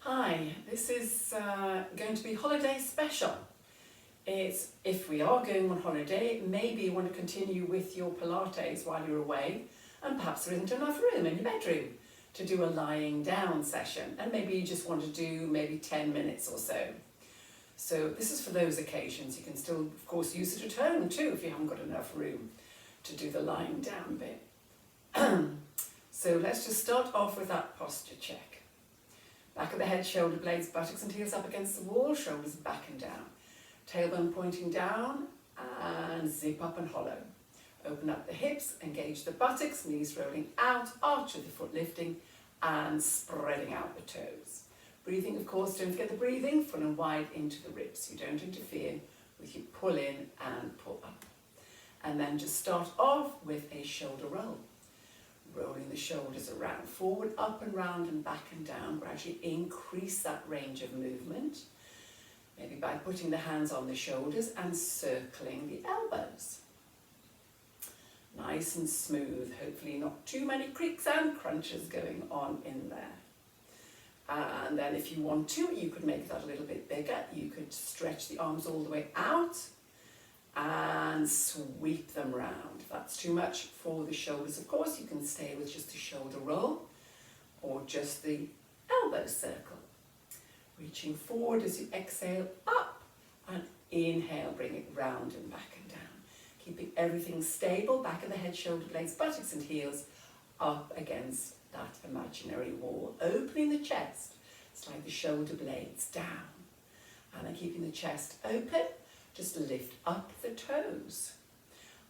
Hi, this is going to be holiday special. It's if we are going on holiday, maybe you want to continue with your Pilates while you're away, and perhaps there isn't enough room in your bedroom to do a lying down session, and maybe you just want to do maybe 10 minutes or so. So this is for those occasions. You can still, of course, use it at home too if you haven't got enough room to do the lying down bit. So let's just start off with that posture check. Back of the head, shoulder blades, buttocks and heels up against the wall, shoulders back and down. Tailbone pointing down and zip up and hollow. Open up the hips, engage the buttocks, knees rolling out, arch of the foot lifting and spreading out the toes. Breathing, of course, don't forget the breathing, full and wide into the ribs. You don't interfere with your pull in and pull up. And then just start off with a shoulder roll. Rolling the shoulders around, forward, up and round and back and down. Gradually increase that range of movement. Maybe by putting the hands on the shoulders and circling the elbows. Nice and smooth, hopefully not too many creaks and crunches going on in there. And then if you want to, you could make that a little bit bigger. You could stretch the arms all the way out and sweep them round. If that's too much for the shoulders, of course, you can stay with just the shoulder roll or just the elbow circle. Reaching forward as you exhale up and inhale, bring it round and back and down. Keeping everything stable, back of the head, shoulder blades, buttocks and heels up against that imaginary wall. Opening the chest, slide the shoulder blades down. And then keeping the chest open, just lift up the toes.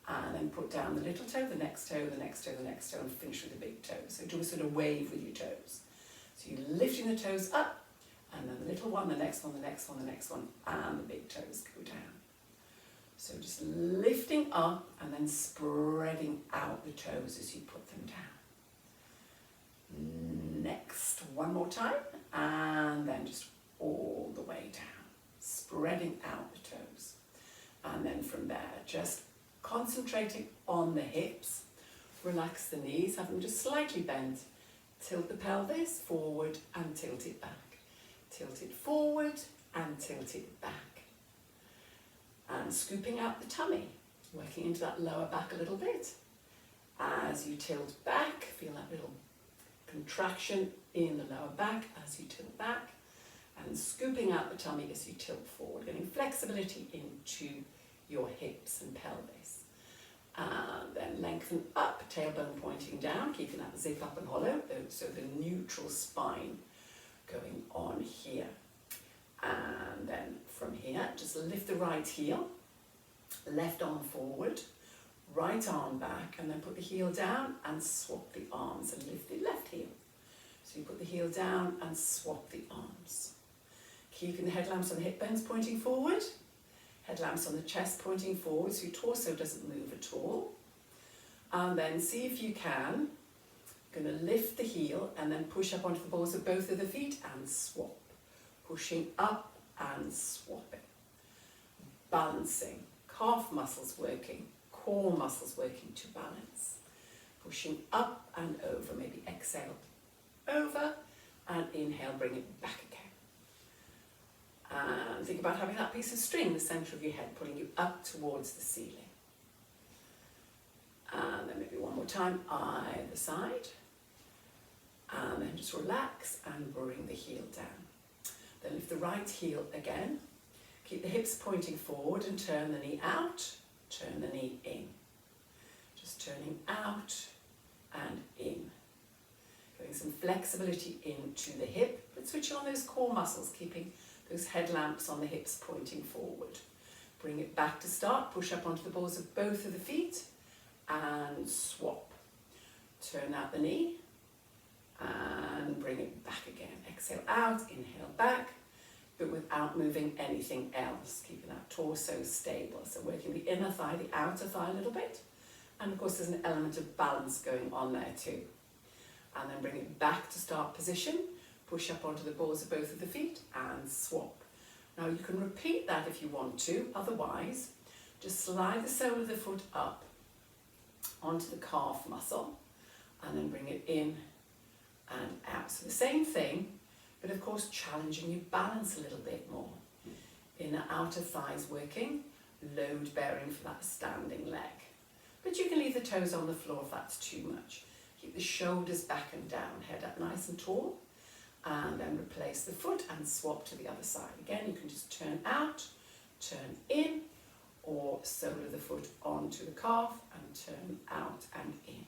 And then put down the little toe, the next toe, the next toe, the next toe, and finish with the big toe. So do a sort of wave with your toes. So you're lifting the toes up, and then the little one, the next one, the next one, the next one, and the big toes go down. So just lifting up and then spreading out the toes as you put them down. Next, one more time, and then just all the way down, spreading out the toes. And then from there, just concentrating on the hips, relax the knees, have them just slightly bent, tilt the pelvis forward and tilt it back, tilt it forward and tilt it back, and scooping out the tummy, working into that lower back a little bit. As you tilt back, feel that little contraction in the lower back as you tilt back, and scooping out the tummy as you tilt forward, getting flexibility into your hips and pelvis. And then lengthen up, tailbone pointing down, keeping that zip up and hollow, so the neutral spine going on here. And then from here, just lift the right heel, left arm forward, right arm back, and then put the heel down and swap the arms and lift the left heel. So you put the heel down and swap the arms. Keeping the headlamps on the hip bones pointing forward, headlamps on the chest pointing forward so your torso doesn't move at all. And then see if you can, going to lift the heel and then push up onto the balls of both of the feet and swap. Pushing up and swapping. Balancing, calf muscles working, core muscles working to balance. Pushing up and over, maybe exhale over and inhale, bring it back again. And think about having that piece of string in the centre of your head, pulling you up towards the ceiling. And then maybe one more time, either side. And then just relax and bring the heel down. Then lift the right heel again. Keep the hips pointing forward and turn the knee out, turn the knee in. Just turning out and in. Getting some flexibility into the hip, but switching on those core muscles, keeping those headlamps on the hips pointing forward. Bring it back to start, push up onto the balls of both of the feet and swap. Turn out the knee and bring it back again. Exhale out, inhale back, but without moving anything else, keeping that torso stable. So working the inner thigh, the outer thigh a little bit. And of course there's an element of balance going on there too. And then bring it back to start position. Push up onto the balls of both of the feet and swap. Now you can repeat that if you want to, otherwise just slide the sole of the foot up onto the calf muscle and then bring it in and out. So the same thing, but of course challenging your balance a little bit more. Inner outer thighs working, load bearing for that standing leg. But you can leave the toes on the floor if that's too much. Keep the shoulders back and down, head up nice and tall, and then replace the foot and swap to the other side. Again, you can just turn out, turn in, or solar the foot onto the calf and turn out and in.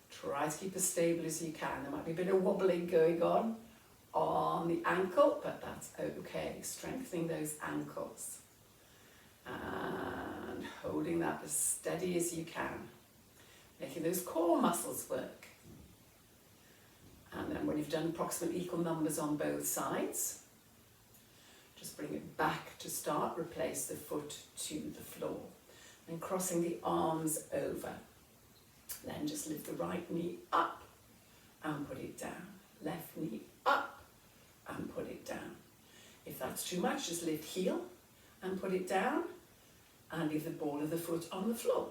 Try to keep as stable as you can. There might be a bit of wobbling going on the ankle, but that's okay. Strengthening those ankles and holding that as steady as you can, making those core muscles work. And then when you've done approximately equal numbers on both sides, just bring it back to start, replace the foot to the floor, and crossing the arms over. Then just lift the right knee up and put it down. Left knee up and put it down. If that's too much, just lift heel and put it down and leave the ball of the foot on the floor.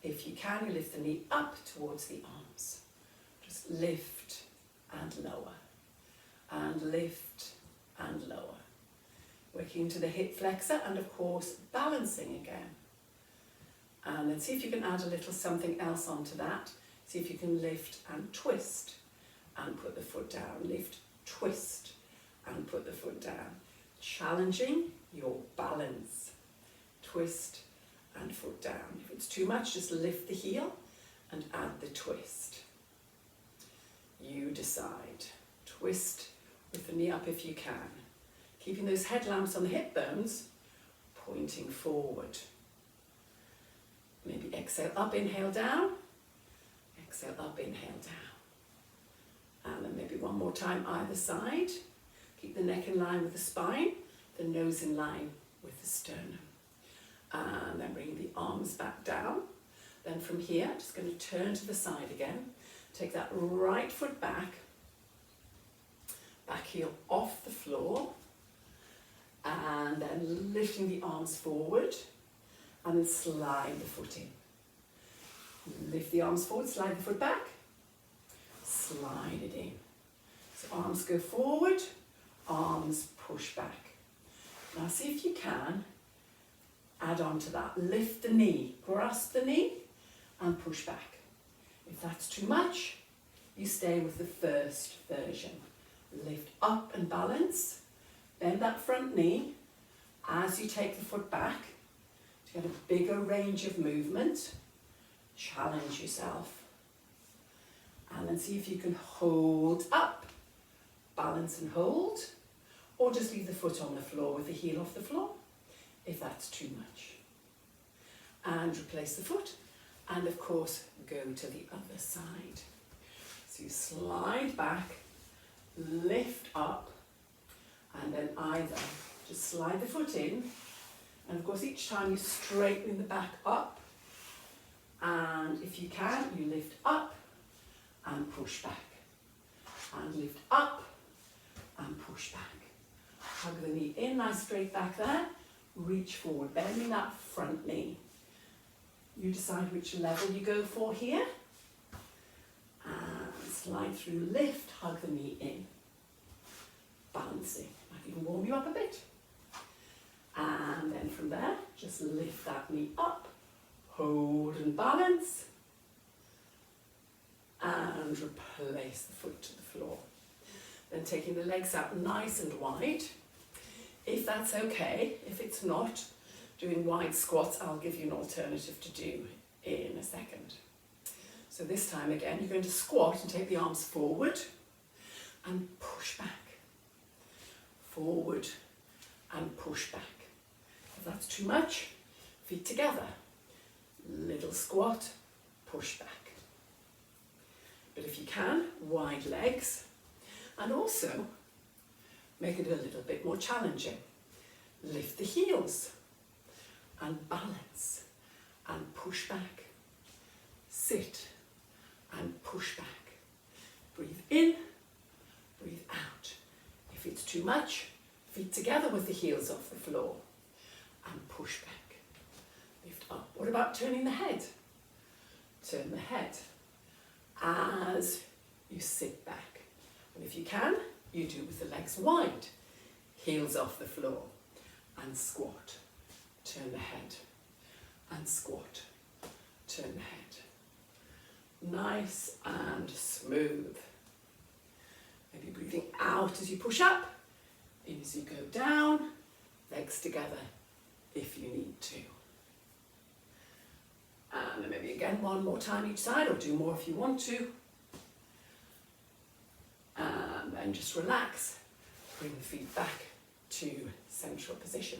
If you can, you lift the knee up towards the arms. Just lift and lower, and lift and lower. Working into the hip flexor and of course balancing again. And then see if you can add a little something else onto that. See if you can lift and twist and put the foot down. Lift, twist and put the foot down. Challenging your balance. Twist and foot down. If it's too much, just lift the heel and add the twist. You decide. Twist with the knee up if you can. Keeping those head lamps on the hip bones, pointing forward. Maybe exhale up, inhale down. Exhale up, inhale down. And then maybe one more time either side. Keep the neck in line with the spine, the nose in line with the sternum. And then bring the arms back down. Then from here, just going to turn to the side again. Take that right foot back. Back heel off the floor. And then lifting the arms forward. And then slide the foot in. Lift the arms forward, slide the foot back. Slide it in. So arms go forward, arms push back. Now see if you can add on to that. Lift the knee, grasp the knee and push back. If that's too much, you stay with the first version. Lift up and balance. Bend that front knee as you take the foot back. Get a bigger range of movement, challenge yourself, and then see if you can hold up, balance and hold, or just leave the foot on the floor with the heel off the floor, if that's too much. And replace the foot, and of course, go to the other side. So you slide back, lift up, and then either just slide the foot in. And of course, each time you straighten the back up, and if you can, you lift up and push back, and lift up and push back. Hug the knee in, nice straight back there, reach forward, bending that front knee. You decide which level you go for here, and slide through, lift, hug the knee in, balancing. I can warm you up a bit. And then from there, just lift that knee up, hold and balance, and replace the foot to the floor. Then taking the legs out nice and wide. If that's okay, if it's not, doing wide squats, I'll give you an alternative to do in a second. So this time again, you're going to squat and take the arms forward and push back. Forward and push back. If that's too much, feet together. Little squat, push back. But if you can, wide legs. And also, make it a little bit more challenging. Lift the heels and balance and push back. Sit and push back. Breathe in, breathe out. If it's too much, feet together with the heels off the floor and push back. Lift up. What about turning the head? Turn the head as you sit back. And if you can, you do with the legs wide, heels off the floor, and squat. Turn the head, and squat. Turn the head. Nice and smooth. Maybe breathing out as you push up, in as you go down, legs together if you need to. And then maybe again one more time each side, or do more if you want to. And then just relax. Bring the feet back to central position.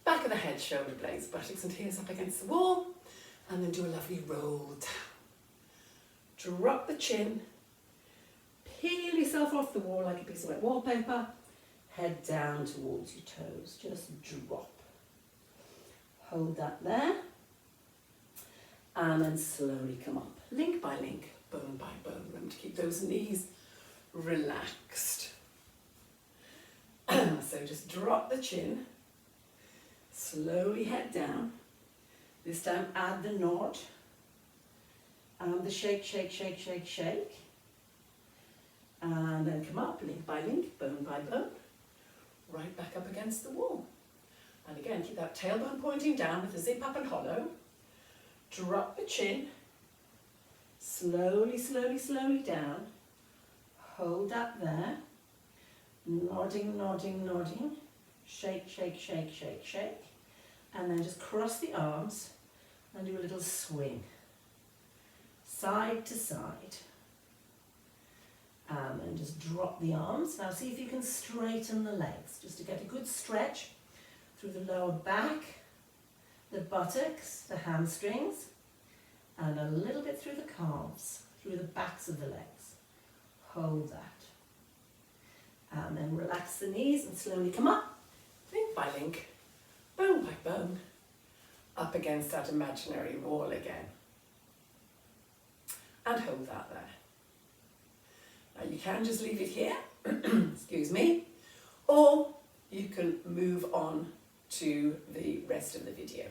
Back of the head, shoulder blades, buttocks and heels up against the wall. And then do a lovely roll down. Drop the chin. Peel yourself off the wall like a piece of wet wallpaper. Head down towards your toes. Just drop. Hold that there. And then slowly come up. Link by link, bone by bone. Remember to keep those knees relaxed. So just drop the chin. Slowly head down. This time add the nod. And the shake, shake, shake, shake, shake. And then come up, link by link, bone by bone. Right back up against the wall. And again, keep that tailbone pointing down with the zip up and hollow. Drop the chin. Slowly, slowly, slowly down. Hold up there. Nodding, nodding, nodding. Shake, shake, shake, shake, shake. And then just cross the arms and do a little swing. Side to side. And then just drop the arms. Now see if you can straighten the legs, just to get a good stretch through the lower back, the buttocks, the hamstrings, and a little bit through the calves, through the backs of the legs. Hold that. And then relax the knees and slowly come up, link by link, bone by bone, up against that imaginary wall again. And hold that there. Now you can just leave it here, excuse me, or you can move on to the rest of the video.